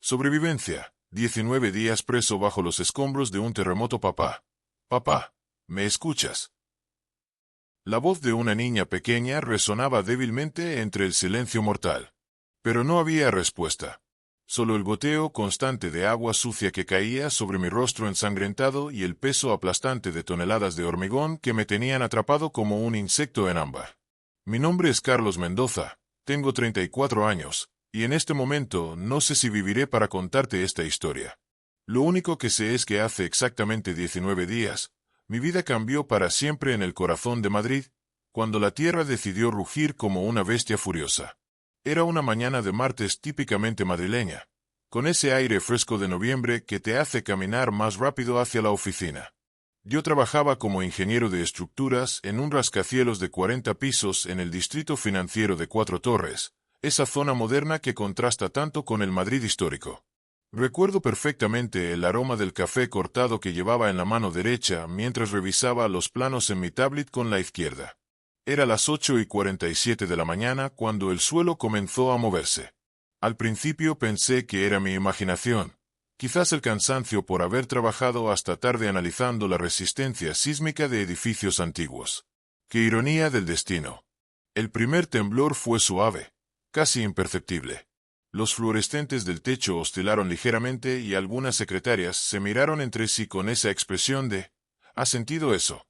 Sobrevivencia. 19 días preso bajo los escombros de un terremoto. Papá. Papá, ¿me escuchas? La voz de una niña pequeña resonaba débilmente entre el silencio mortal. Pero no había respuesta. Solo el goteo constante de agua sucia que caía sobre mi rostro ensangrentado y el peso aplastante de toneladas de hormigón que me tenían atrapado como un insecto en ámbar. Mi nombre es Carlos Mendoza, tengo 34 años, y en este momento no sé si viviré para contarte esta historia. Lo único que sé es que hace exactamente 19 días, mi vida cambió para siempre en el corazón de Madrid, cuando la tierra decidió rugir como una bestia furiosa. Era una mañana de martes típicamente madrileña, con ese aire fresco de noviembre que te hace caminar más rápido hacia la oficina. Yo trabajaba como ingeniero de estructuras en un rascacielos de 40 pisos en el distrito financiero de Cuatro Torres, esa zona moderna que contrasta tanto con el Madrid histórico. Recuerdo perfectamente el aroma del café cortado que llevaba en la mano derecha mientras revisaba los planos en mi tablet con la izquierda. Era las 8:47 de la mañana cuando el suelo comenzó a moverse. Al principio pensé que era mi imaginación, quizás el cansancio por haber trabajado hasta tarde analizando la resistencia sísmica de edificios antiguos. ¡Qué ironía del destino! El primer temblor fue suave, casi imperceptible. Los fluorescentes del techo oscilaron ligeramente y algunas secretarias se miraron entre sí con esa expresión de ¿has sentido eso?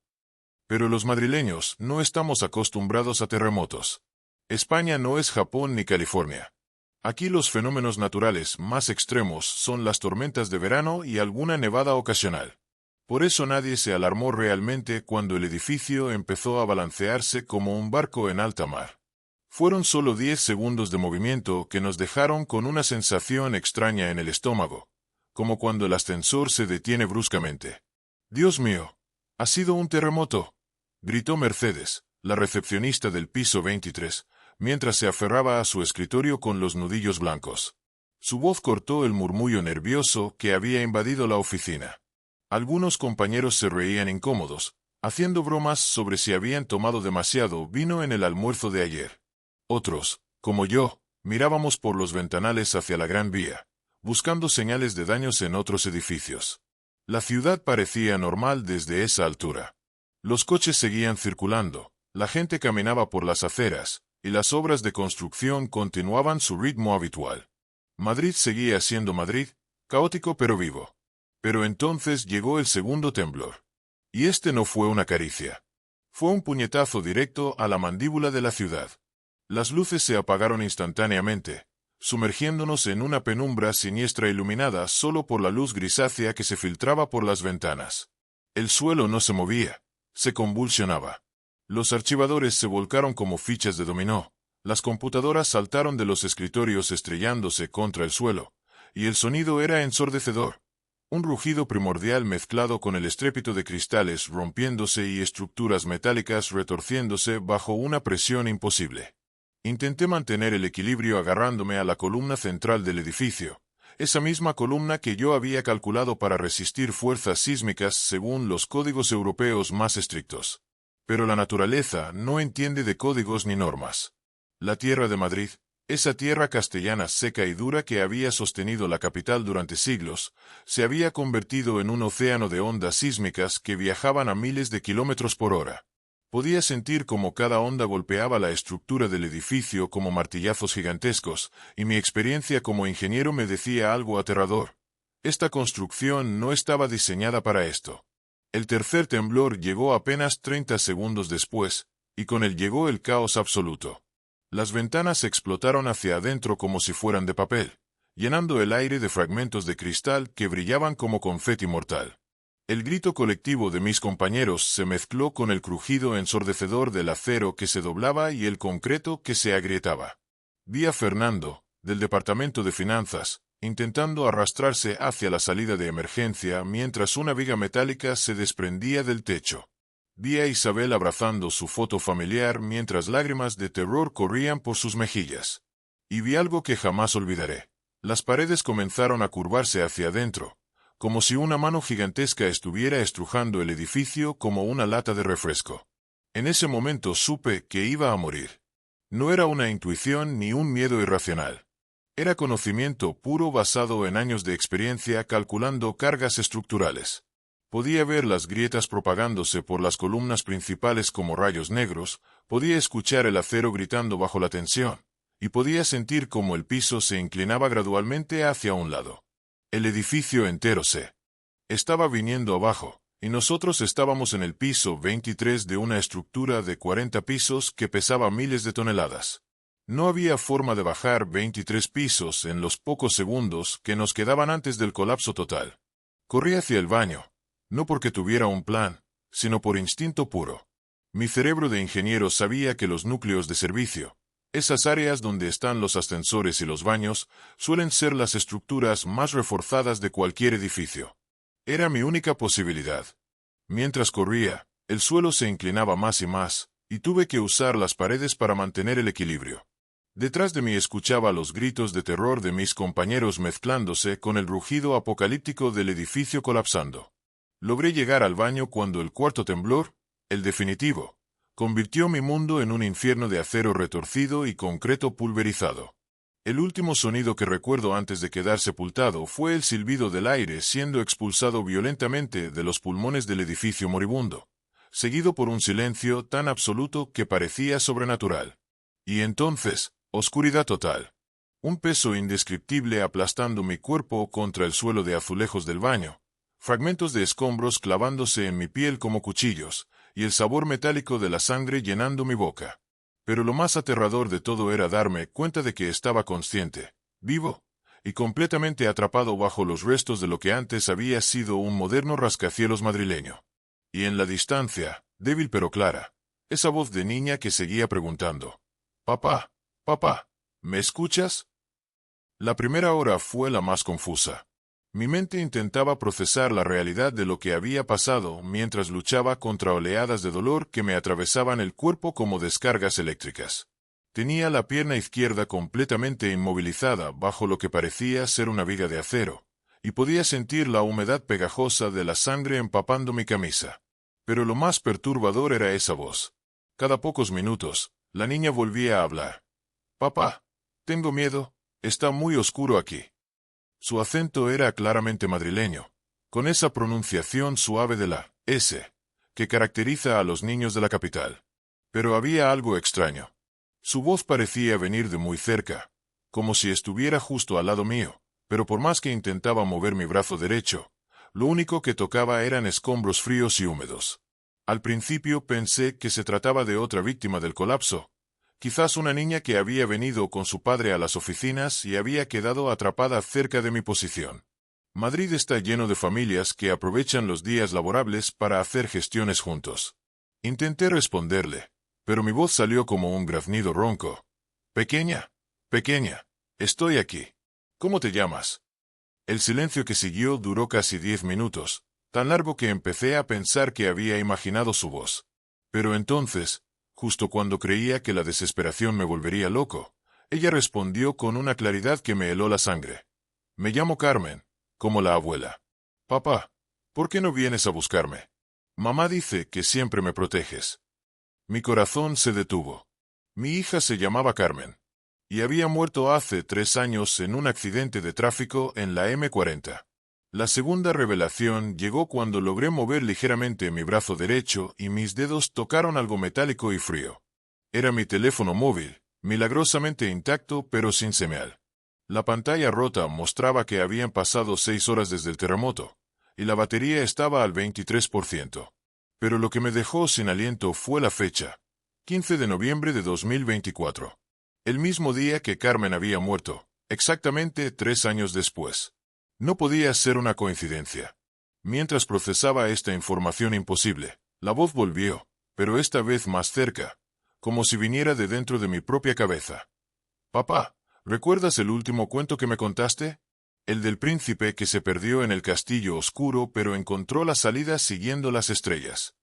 Pero los madrileños no estamos acostumbrados a terremotos. España no es Japón ni California. Aquí los fenómenos naturales más extremos son las tormentas de verano y alguna nevada ocasional. Por eso nadie se alarmó realmente cuando el edificio empezó a balancearse como un barco en alta mar. Fueron solo 10 segundos de movimiento que nos dejaron con una sensación extraña en el estómago, como cuando el ascensor se detiene bruscamente. «Dios mío, ha sido un terremoto», gritó Mercedes, la recepcionista del piso 23, mientras se aferraba a su escritorio con los nudillos blancos. Su voz cortó el murmullo nervioso que había invadido la oficina. Algunos compañeros se reían incómodos, haciendo bromas sobre si habían tomado demasiado vino en el almuerzo de ayer. Otros, como yo, mirábamos por los ventanales hacia la Gran Vía, buscando señales de daños en otros edificios. La ciudad parecía normal desde esa altura. Los coches seguían circulando, la gente caminaba por las aceras, y las obras de construcción continuaban su ritmo habitual. Madrid seguía siendo Madrid, caótico pero vivo. Pero entonces llegó el segundo temblor. Y este no fue una caricia. Fue un puñetazo directo a la mandíbula de la ciudad. Las luces se apagaron instantáneamente, sumergiéndonos en una penumbra siniestra iluminada solo por la luz grisácea que se filtraba por las ventanas. El suelo no se movía, se convulsionaba. Los archivadores se volcaron como fichas de dominó, las computadoras saltaron de los escritorios estrellándose contra el suelo, y el sonido era ensordecedor. Un rugido primordial mezclado con el estrépito de cristales rompiéndose y estructuras metálicas retorciéndose bajo una presión imposible. Intenté mantener el equilibrio agarrándome a la columna central del edificio, esa misma columna que yo había calculado para resistir fuerzas sísmicas según los códigos europeos más estrictos. Pero la naturaleza no entiende de códigos ni normas. La tierra de Madrid, esa tierra castellana seca y dura que había sostenido la capital durante siglos, se había convertido en un océano de ondas sísmicas que viajaban a miles de kilómetros por hora. Podía sentir cómo cada onda golpeaba la estructura del edificio como martillazos gigantescos, y mi experiencia como ingeniero me decía algo aterrador. Esta construcción no estaba diseñada para esto. El tercer temblor llegó apenas 30 segundos después, y con él llegó el caos absoluto. Las ventanas explotaron hacia adentro como si fueran de papel, llenando el aire de fragmentos de cristal que brillaban como confeti mortal. El grito colectivo de mis compañeros se mezcló con el crujido ensordecedor del acero que se doblaba y el concreto que se agrietaba. Vi a Fernando, del Departamento de Finanzas, intentando arrastrarse hacia la salida de emergencia mientras una viga metálica se desprendía del techo. Vi a Isabel abrazando su foto familiar mientras lágrimas de terror corrían por sus mejillas. Y vi algo que jamás olvidaré. Las paredes comenzaron a curvarse hacia adentro, como si una mano gigantesca estuviera estrujando el edificio como una lata de refresco. En ese momento supe que iba a morir. No era una intuición ni un miedo irracional. Era conocimiento puro basado en años de experiencia calculando cargas estructurales. Podía ver las grietas propagándose por las columnas principales como rayos negros, podía escuchar el acero gritando bajo la tensión, y podía sentir cómo el piso se inclinaba gradualmente hacia un lado. El edificio entero se estaba viniendo abajo, y nosotros estábamos en el piso 23 de una estructura de 40 pisos que pesaba miles de toneladas. No había forma de bajar 23 pisos en los pocos segundos que nos quedaban antes del colapso total. Corrí hacia el baño, no porque tuviera un plan, sino por instinto puro. Mi cerebro de ingeniero sabía que los núcleos de servicio, esas áreas donde están los ascensores y los baños, suelen ser las estructuras más reforzadas de cualquier edificio. Era mi única posibilidad. Mientras corría, el suelo se inclinaba más y más, y tuve que usar las paredes para mantener el equilibrio. Detrás de mí escuchaba los gritos de terror de mis compañeros mezclándose con el rugido apocalíptico del edificio colapsando. Logré llegar al baño cuando el cuarto temblor, el definitivo, convirtió mi mundo en un infierno de acero retorcido y concreto pulverizado. El último sonido que recuerdo antes de quedar sepultado fue el silbido del aire siendo expulsado violentamente de los pulmones del edificio moribundo, seguido por un silencio tan absoluto que parecía sobrenatural. Y entonces, oscuridad total. Un peso indescriptible aplastando mi cuerpo contra el suelo de azulejos del baño, fragmentos de escombros clavándose en mi piel como cuchillos, y el sabor metálico de la sangre llenando mi boca. Pero lo más aterrador de todo era darme cuenta de que estaba consciente, vivo, y completamente atrapado bajo los restos de lo que antes había sido un moderno rascacielos madrileño. Y en la distancia, débil pero clara, esa voz de niña que seguía preguntando: «Papá, papá, ¿me escuchas?». La primera hora fue la más confusa. Mi mente intentaba procesar la realidad de lo que había pasado mientras luchaba contra oleadas de dolor que me atravesaban el cuerpo como descargas eléctricas. Tenía la pierna izquierda completamente inmovilizada bajo lo que parecía ser una viga de acero, y podía sentir la humedad pegajosa de la sangre empapando mi camisa. Pero lo más perturbador era esa voz. Cada pocos minutos, la niña volvía a hablar. «Papá, tengo miedo, está muy oscuro aquí». Su acento era claramente madrileño, con esa pronunciación suave de la S, que caracteriza a los niños de la capital. Pero había algo extraño. Su voz parecía venir de muy cerca, como si estuviera justo al lado mío, pero por más que intentaba mover mi brazo derecho, lo único que tocaba eran escombros fríos y húmedos. Al principio pensé que se trataba de otra víctima del colapso, quizás una niña que había venido con su padre a las oficinas y había quedado atrapada cerca de mi posición. Madrid está lleno de familias que aprovechan los días laborables para hacer gestiones juntos. Intenté responderle, pero mi voz salió como un graznido ronco. «Pequeña, pequeña, estoy aquí. ¿Cómo te llamas?». El silencio que siguió duró casi 10 minutos, tan largo que empecé a pensar que había imaginado su voz. Pero entonces, justo cuando creía que la desesperación me volvería loco, ella respondió con una claridad que me heló la sangre. «Me llamo Carmen, como la abuela. Papá, ¿por qué no vienes a buscarme? Mamá dice que siempre me proteges». Mi corazón se detuvo. Mi hija se llamaba Carmen, y había muerto hace 3 años en un accidente de tráfico en la M40. La segunda revelación llegó cuando logré mover ligeramente mi brazo derecho y mis dedos tocaron algo metálico y frío. Era mi teléfono móvil, milagrosamente intacto pero sin señal. La pantalla rota mostraba que habían pasado 6 horas desde el terremoto, y la batería estaba al 23%. Pero lo que me dejó sin aliento fue la fecha, 15 de noviembre de 2024. El mismo día que Carmen había muerto, exactamente 3 años después. No podía ser una coincidencia. Mientras procesaba esta información imposible, la voz volvió, pero esta vez más cerca, como si viniera de dentro de mi propia cabeza. «Papá, ¿recuerdas el último cuento que me contaste? El del príncipe que se perdió en el castillo oscuro pero encontró la salida siguiendo las estrellas».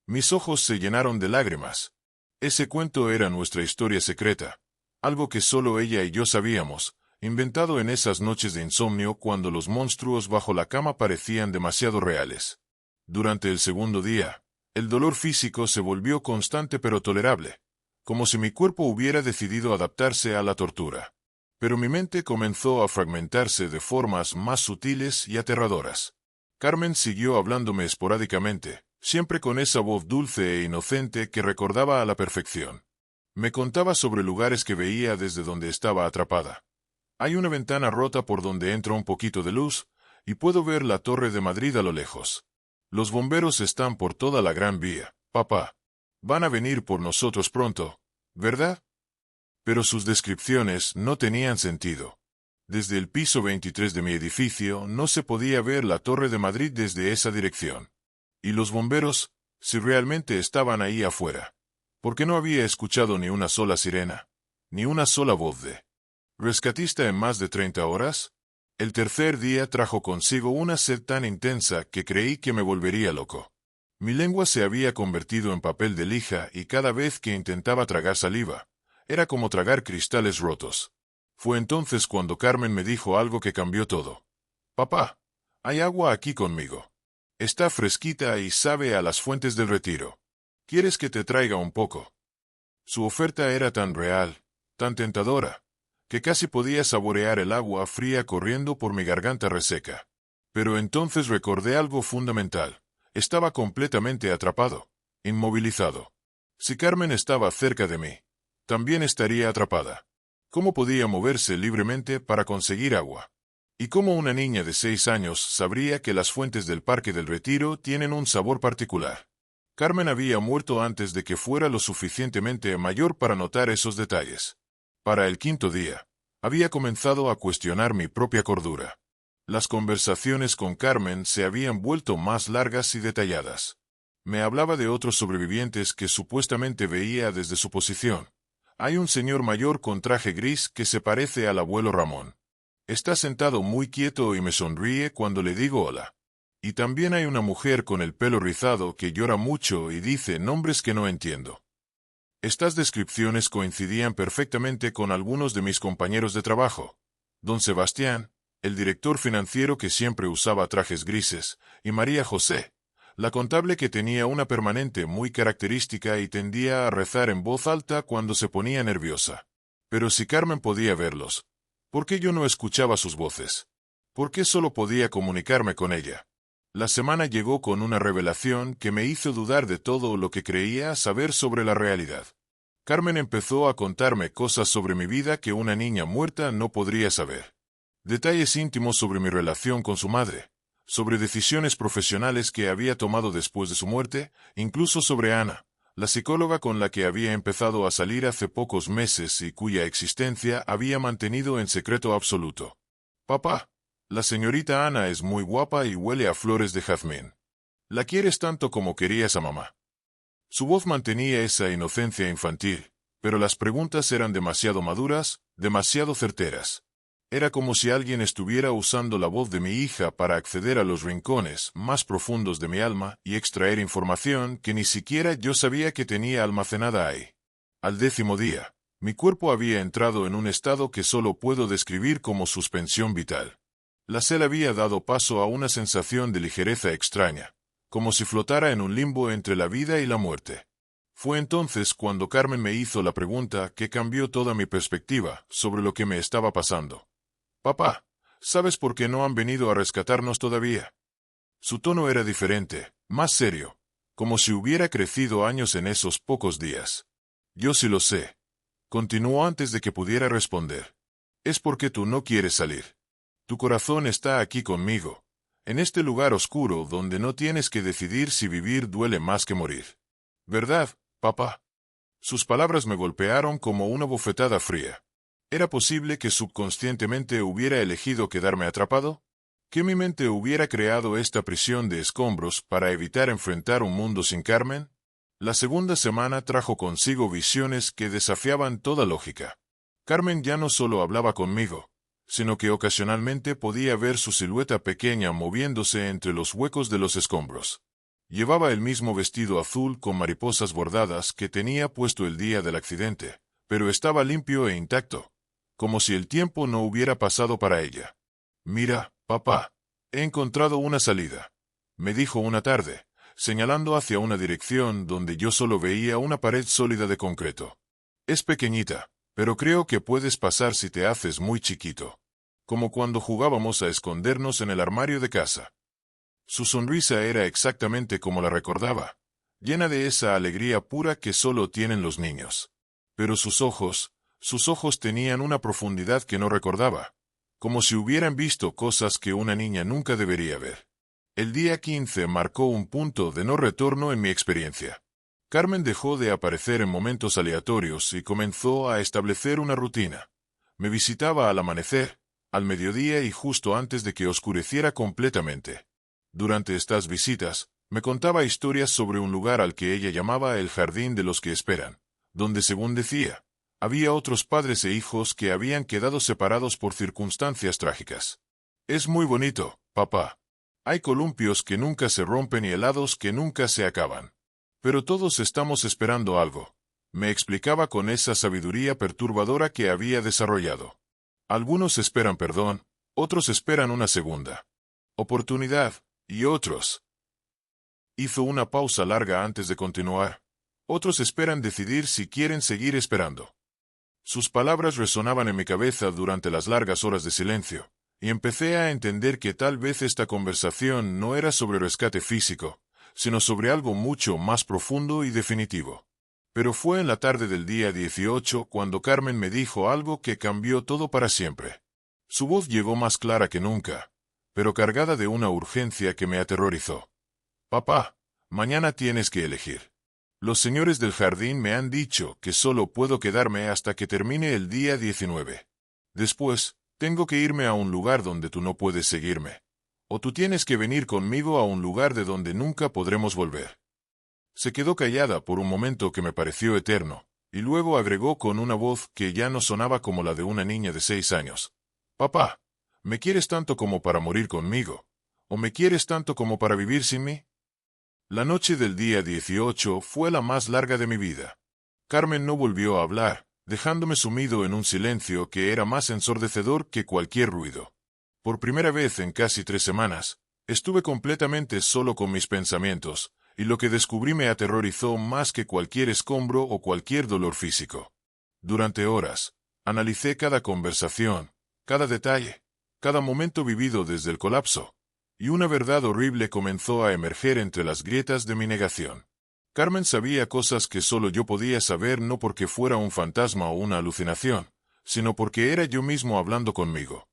Mis ojos se llenaron de lágrimas. Ese cuento era nuestra historia secreta, algo que solo ella y yo sabíamos, inventado en esas noches de insomnio cuando los monstruos bajo la cama parecían demasiado reales. Durante el segundo día, el dolor físico se volvió constante pero tolerable, como si mi cuerpo hubiera decidido adaptarse a la tortura. Pero mi mente comenzó a fragmentarse de formas más sutiles y aterradoras. Carmen siguió hablándome esporádicamente, siempre con esa voz dulce e inocente que recordaba a la perfección. Me contaba sobre lugares que veía desde donde estaba atrapada. Hay una ventana rota por donde entra un poquito de luz, y puedo ver la Torre de Madrid a lo lejos. Los bomberos están por toda la Gran Vía, papá. Van a venir por nosotros pronto, ¿verdad? Pero sus descripciones no tenían sentido. Desde el piso 23 de mi edificio no se podía ver la Torre de Madrid desde esa dirección. Y los bomberos, si realmente estaban ahí afuera, porque no había escuchado ni una sola sirena, ni una sola voz de rescatista en más de 30 horas. El tercer día trajo consigo una sed tan intensa que creí que me volvería loco. Mi lengua se había convertido en papel de lija y cada vez que intentaba tragar saliva, era como tragar cristales rotos. Fue entonces cuando Carmen me dijo algo que cambió todo. Papá, hay agua aquí conmigo. Está fresquita y sabe a las fuentes del Retiro. ¿Quieres que te traiga un poco? Su oferta era tan real, tan tentadora, que casi podía saborear el agua fría corriendo por mi garganta reseca. Pero entonces recordé algo fundamental. Estaba completamente atrapado, inmovilizado. Si Carmen estaba cerca de mí, también estaría atrapada. ¿Cómo podía moverse libremente para conseguir agua? ¿Y cómo una niña de 6 años sabría que las fuentes del Parque del Retiro tienen un sabor particular? Carmen había muerto antes de que fuera lo suficientemente mayor para notar esos detalles. Para el quinto día, había comenzado a cuestionar mi propia cordura. Las conversaciones con Carmen se habían vuelto más largas y detalladas. Me hablaba de otros sobrevivientes que supuestamente veía desde su posición. Hay un señor mayor con traje gris que se parece al abuelo Ramón. Está sentado muy quieto y me sonríe cuando le digo hola. Y también hay una mujer con el pelo rizado que llora mucho y dice nombres que no entiendo. Estas descripciones coincidían perfectamente con algunos de mis compañeros de trabajo. Don Sebastián, el director financiero que siempre usaba trajes grises, y María José, la contable que tenía una permanente muy característica y tendía a rezar en voz alta cuando se ponía nerviosa. Pero si Carmen podía verlos, ¿por qué yo no escuchaba sus voces? ¿Por qué solo podía comunicarme con ella? La semana llegó con una revelación que me hizo dudar de todo lo que creía saber sobre la realidad. Carmen empezó a contarme cosas sobre mi vida que una niña muerta no podría saber. Detalles íntimos sobre mi relación con su madre, sobre decisiones profesionales que había tomado después de su muerte, incluso sobre Ana, la psicóloga con la que había empezado a salir hace pocos meses y cuya existencia había mantenido en secreto absoluto. Papá, la señorita Ana es muy guapa y huele a flores de jazmín. ¿La quieres tanto como querías a mamá? Su voz mantenía esa inocencia infantil, pero las preguntas eran demasiado maduras, demasiado certeras. Era como si alguien estuviera usando la voz de mi hija para acceder a los rincones más profundos de mi alma y extraer información que ni siquiera yo sabía que tenía almacenada ahí. Al 10º día, mi cuerpo había entrado en un estado que solo puedo describir como suspensión vital. La sed había dado paso a una sensación de ligereza extraña, como si flotara en un limbo entre la vida y la muerte. Fue entonces cuando Carmen me hizo la pregunta que cambió toda mi perspectiva sobre lo que me estaba pasando. Papá, ¿sabes por qué no han venido a rescatarnos todavía? Su tono era diferente, más serio, como si hubiera crecido años en esos pocos días. Yo sí lo sé. Continuó antes de que pudiera responder. Es porque tú no quieres salir. Tu corazón está aquí conmigo, en este lugar oscuro donde no tienes que decidir si vivir duele más que morir. ¿Verdad, papá? Sus palabras me golpearon como una bofetada fría. ¿Era posible que subconscientemente hubiera elegido quedarme atrapado? ¿Que mi mente hubiera creado esta prisión de escombros para evitar enfrentar un mundo sin Carmen? La segunda semana trajo consigo visiones que desafiaban toda lógica. Carmen ya no solo hablaba conmigo, sino que ocasionalmente podía ver su silueta pequeña moviéndose entre los huecos de los escombros. Llevaba el mismo vestido azul con mariposas bordadas que tenía puesto el día del accidente, pero estaba limpio e intacto, como si el tiempo no hubiera pasado para ella. Mira, papá, he encontrado una salida, me dijo una tarde, señalando hacia una dirección donde yo solo veía una pared sólida de concreto. Es pequeñita, Pero creo que puedes pasar si te haces muy chiquito. Como cuando jugábamos a escondernos en el armario de casa. Su sonrisa era exactamente como la recordaba, llena de esa alegría pura que solo tienen los niños. Pero sus ojos tenían una profundidad que no recordaba, como si hubieran visto cosas que una niña nunca debería ver. El día 15 marcó un punto de no retorno en mi experiencia. Carmen dejó de aparecer en momentos aleatorios y comenzó a establecer una rutina. Me visitaba al amanecer, al mediodía y justo antes de que oscureciera completamente. Durante estas visitas, me contaba historias sobre un lugar al que ella llamaba el jardín de los que esperan, donde, según decía, había otros padres e hijos que habían quedado separados por circunstancias trágicas. Es muy bonito, papá. Hay columpios que nunca se rompen y helados que nunca se acaban. Pero todos estamos esperando algo, me explicaba con esa sabiduría perturbadora que había desarrollado. Algunos esperan perdón, otros esperan una segunda oportunidad, y otros. Hizo una pausa larga antes de continuar. Otros esperan decidir si quieren seguir esperando. Sus palabras resonaban en mi cabeza durante las largas horas de silencio, y empecé a entender que tal vez esta conversación no era sobre rescate físico, sino sobre algo mucho más profundo y definitivo. Pero fue en la tarde del día 18 cuando Carmen me dijo algo que cambió todo para siempre. Su voz llegó más clara que nunca, pero cargada de una urgencia que me aterrorizó. Papá, mañana tienes que elegir. Los señores del jardín me han dicho que solo puedo quedarme hasta que termine el día 19. Después, tengo que irme a un lugar donde tú no puedes seguirme. O tú tienes que venir conmigo a un lugar de donde nunca podremos volver. Se quedó callada por un momento que me pareció eterno, y luego agregó con una voz que ya no sonaba como la de una niña de 6 años. Papá, ¿me quieres tanto como para morir conmigo? ¿O me quieres tanto como para vivir sin mí? La noche del día 18 fue la más larga de mi vida. Carmen no volvió a hablar, dejándome sumido en un silencio que era más ensordecedor que cualquier ruido. Por primera vez en casi 3 semanas, estuve completamente solo con mis pensamientos, y lo que descubrí me aterrorizó más que cualquier escombro o cualquier dolor físico. Durante horas, analicé cada conversación, cada detalle, cada momento vivido desde el colapso, y una verdad horrible comenzó a emerger entre las grietas de mi negación. Carmen sabía cosas que solo yo podía saber, no porque fuera un fantasma o una alucinación, sino porque era yo mismo hablando conmigo.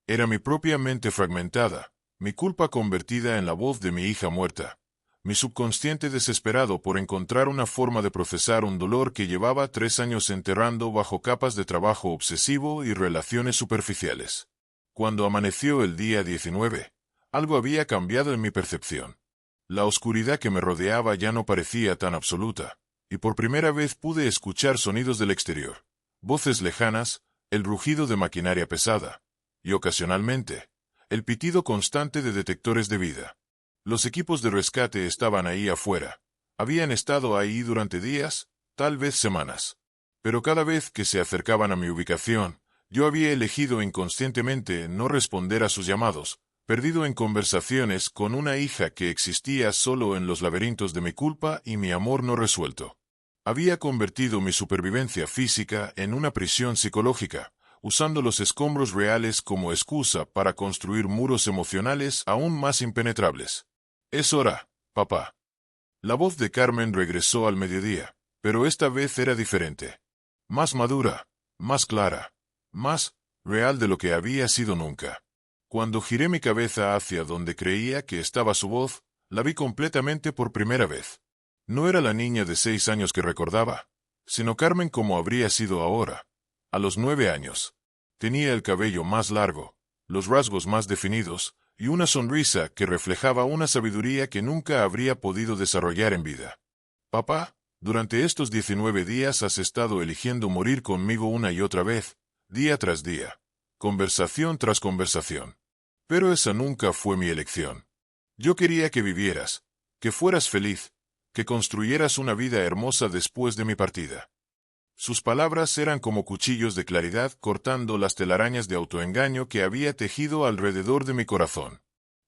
Era mi propia mente fragmentada, mi culpa convertida en la voz de mi hija muerta, mi subconsciente desesperado por encontrar una forma de procesar un dolor que llevaba 3 años enterrando bajo capas de trabajo obsesivo y relaciones superficiales. Cuando amaneció el día 19, algo había cambiado en mi percepción. La oscuridad que me rodeaba ya no parecía tan absoluta, y por primera vez pude escuchar sonidos del exterior, voces lejanas, el rugido de maquinaria pesada, y ocasionalmente, el pitido constante de detectores de vida. Los equipos de rescate estaban ahí afuera. Habían estado ahí durante días, tal vez semanas. Pero cada vez que se acercaban a mi ubicación, yo había elegido inconscientemente no responder a sus llamados, perdido en conversaciones con una hija que existía solo en los laberintos de mi culpa y mi amor no resuelto. Había convertido mi supervivencia física en una prisión psicológica, usando los escombros reales como excusa para construir muros emocionales aún más impenetrables. Es hora, papá. La voz de Carmen regresó al mediodía, pero esta vez era diferente. Más madura, más clara, más real de lo que había sido nunca. Cuando giré mi cabeza hacia donde creía que estaba su voz, la vi completamente por primera vez. No era la niña de 6 años que recordaba, sino Carmen como habría sido ahora, a los 9 años. Tenía el cabello más largo, los rasgos más definidos, y una sonrisa que reflejaba una sabiduría que nunca habría podido desarrollar en vida. Papá, durante estos 19 días has estado eligiendo morir conmigo una y otra vez, día tras día, conversación tras conversación. Pero esa nunca fue mi elección. Yo quería que vivieras, que fueras feliz, que construyeras una vida hermosa después de mi partida. Sus palabras eran como cuchillos de claridad cortando las telarañas de autoengaño que había tejido alrededor de mi corazón.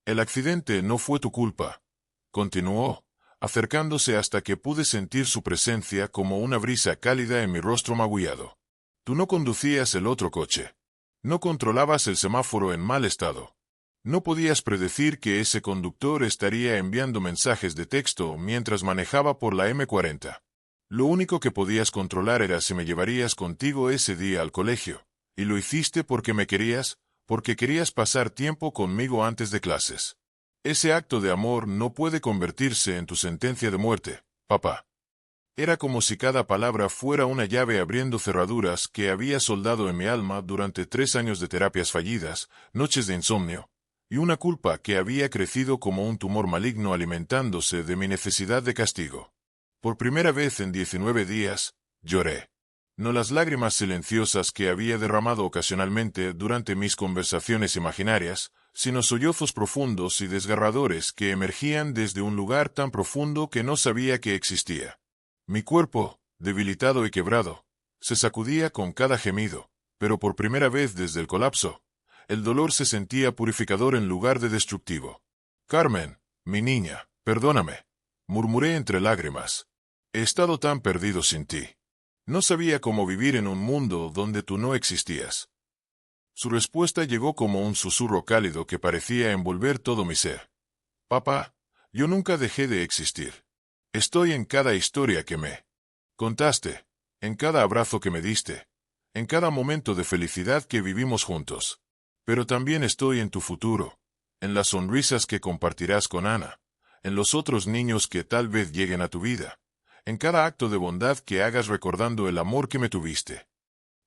El accidente no fue tu culpa, continuó, acercándose hasta que pude sentir su presencia como una brisa cálida en mi rostro magullado. Tú no conducías el otro coche. No controlabas el semáforo en mal estado. No podías predecir que ese conductor estaría enviando mensajes de texto mientras manejaba por la M40. Lo único que podías controlar era si me llevarías contigo ese día al colegio. Y lo hiciste porque me querías, porque querías pasar tiempo conmigo antes de clases. Ese acto de amor no puede convertirse en tu sentencia de muerte, papá. Era como si cada palabra fuera una llave abriendo cerraduras que había soldado en mi alma durante 3 años de terapias fallidas, noches de insomnio, y una culpa que había crecido como un tumor maligno alimentándose de mi necesidad de castigo. Por primera vez en 19 días, lloré. No las lágrimas silenciosas que había derramado ocasionalmente durante mis conversaciones imaginarias, sino sollozos profundos y desgarradores que emergían desde un lugar tan profundo que no sabía que existía. Mi cuerpo, debilitado y quebrado, se sacudía con cada gemido, pero por primera vez desde el colapso, el dolor se sentía purificador en lugar de destructivo. Carmen, mi niña, perdóname, murmuré entre lágrimas. He estado tan perdido sin ti. No sabía cómo vivir en un mundo donde tú no existías. Su respuesta llegó como un susurro cálido que parecía envolver todo mi ser. Papá, yo nunca dejé de existir. Estoy en cada historia que me contaste, en cada abrazo que me diste, en cada momento de felicidad que vivimos juntos. Pero también estoy en tu futuro, en las sonrisas que compartirás con Ana, en los otros niños que tal vez lleguen a tu vida, en cada acto de bondad que hagas recordando el amor que me tuviste.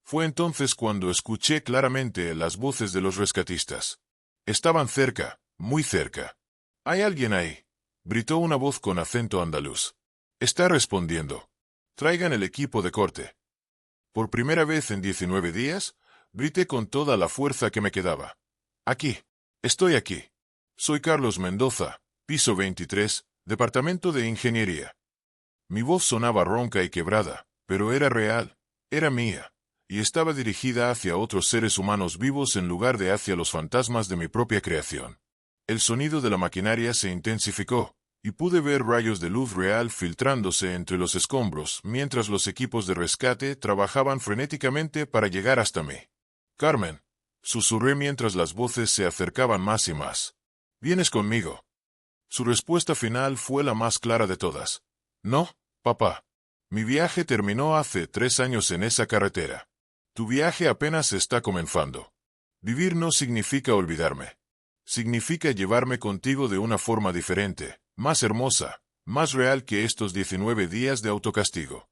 Fue entonces cuando escuché claramente las voces de los rescatistas. Estaban cerca, muy cerca. ¿Hay alguien ahí?, gritó una voz con acento andaluz. Está respondiendo. Traigan el equipo de corte. Por primera vez en 19 días, grité con toda la fuerza que me quedaba. Aquí. Estoy aquí. Soy Carlos Mendoza, piso 23, Departamento de Ingeniería. Mi voz sonaba ronca y quebrada, pero era real, era mía, y estaba dirigida hacia otros seres humanos vivos en lugar de hacia los fantasmas de mi propia creación. El sonido de la maquinaria se intensificó, y pude ver rayos de luz real filtrándose entre los escombros mientras los equipos de rescate trabajaban frenéticamente para llegar hasta mí. Carmen, susurré mientras las voces se acercaban más y más. ¿Vienes conmigo? Su respuesta final fue la más clara de todas. No, papá. Mi viaje terminó hace 3 años en esa carretera. Tu viaje apenas está comenzando. Vivir no significa olvidarme. Significa llevarme contigo de una forma diferente, más hermosa, más real que estos 19 días de autocastigo.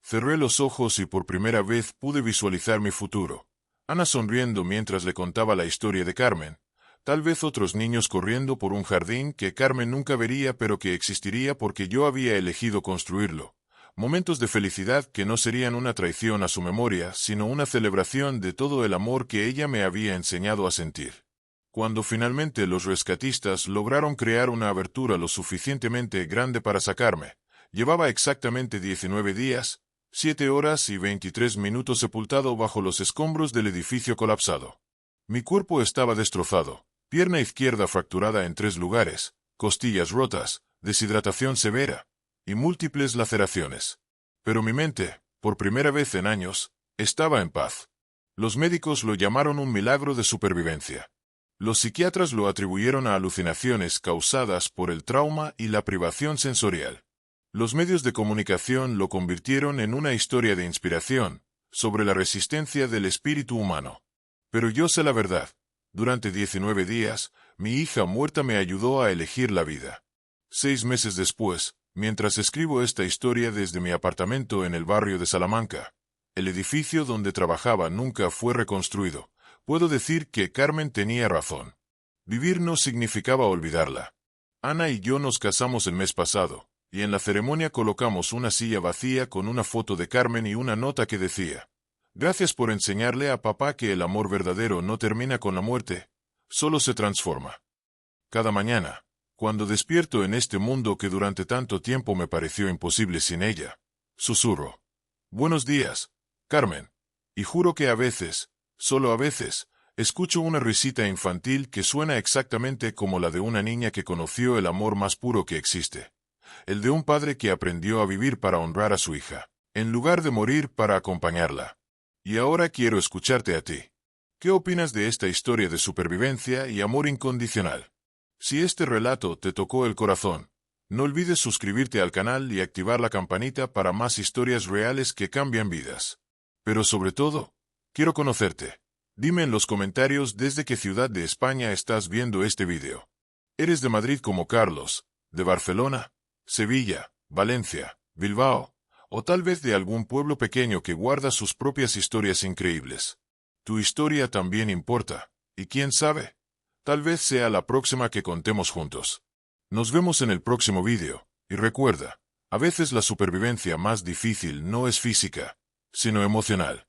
Cerré los ojos y por primera vez pude visualizar mi futuro. Ana sonriendo mientras le contaba la historia de Carmen. Tal vez otros niños corriendo por un jardín que Carmen nunca vería pero que existiría porque yo había elegido construirlo. Momentos de felicidad que no serían una traición a su memoria, sino una celebración de todo el amor que ella me había enseñado a sentir. Cuando finalmente los rescatistas lograron crear una abertura lo suficientemente grande para sacarme, llevaba exactamente 19 días, 7 horas y 23 minutos sepultado bajo los escombros del edificio colapsado. Mi cuerpo estaba destrozado, pierna izquierda fracturada en 3 lugares, costillas rotas, deshidratación severa y múltiples laceraciones. Pero mi mente, por primera vez en años, estaba en paz. Los médicos lo llamaron un milagro de supervivencia. Los psiquiatras lo atribuyeron a alucinaciones causadas por el trauma y la privación sensorial. Los medios de comunicación lo convirtieron en una historia de inspiración sobre la resistencia del espíritu humano. Pero yo sé la verdad. Durante 19 días, mi hija muerta me ayudó a elegir la vida. 6 meses después, mientras escribo esta historia desde mi apartamento en el barrio de Salamanca, el edificio donde trabajaba nunca fue reconstruido. Puedo decir que Carmen tenía razón. Vivir no significaba olvidarla. Ana y yo nos casamos el mes pasado, y en la ceremonia colocamos una silla vacía con una foto de Carmen y una nota que decía: gracias por enseñarle a papá que el amor verdadero no termina con la muerte, solo se transforma. Cada mañana, cuando despierto en este mundo que durante tanto tiempo me pareció imposible sin ella, susurro: buenos días, Carmen, y juro que a veces, solo a veces, escucho una risita infantil que suena exactamente como la de una niña que conoció el amor más puro que existe. El de un padre que aprendió a vivir para honrar a su hija, en lugar de morir para acompañarla. Y ahora quiero escucharte a ti. ¿Qué opinas de esta historia de supervivencia y amor incondicional? Si este relato te tocó el corazón, no olvides suscribirte al canal y activar la campanita para más historias reales que cambian vidas. Pero sobre todo, quiero conocerte. Dime en los comentarios desde qué ciudad de España estás viendo este video. ¿Eres de Madrid como Carlos, de Barcelona, Sevilla, Valencia, Bilbao, o tal vez de algún pueblo pequeño que guarda sus propias historias increíbles? Tu historia también importa, y quién sabe, tal vez sea la próxima que contemos juntos. Nos vemos en el próximo video, y recuerda, a veces la supervivencia más difícil no es física, sino emocional.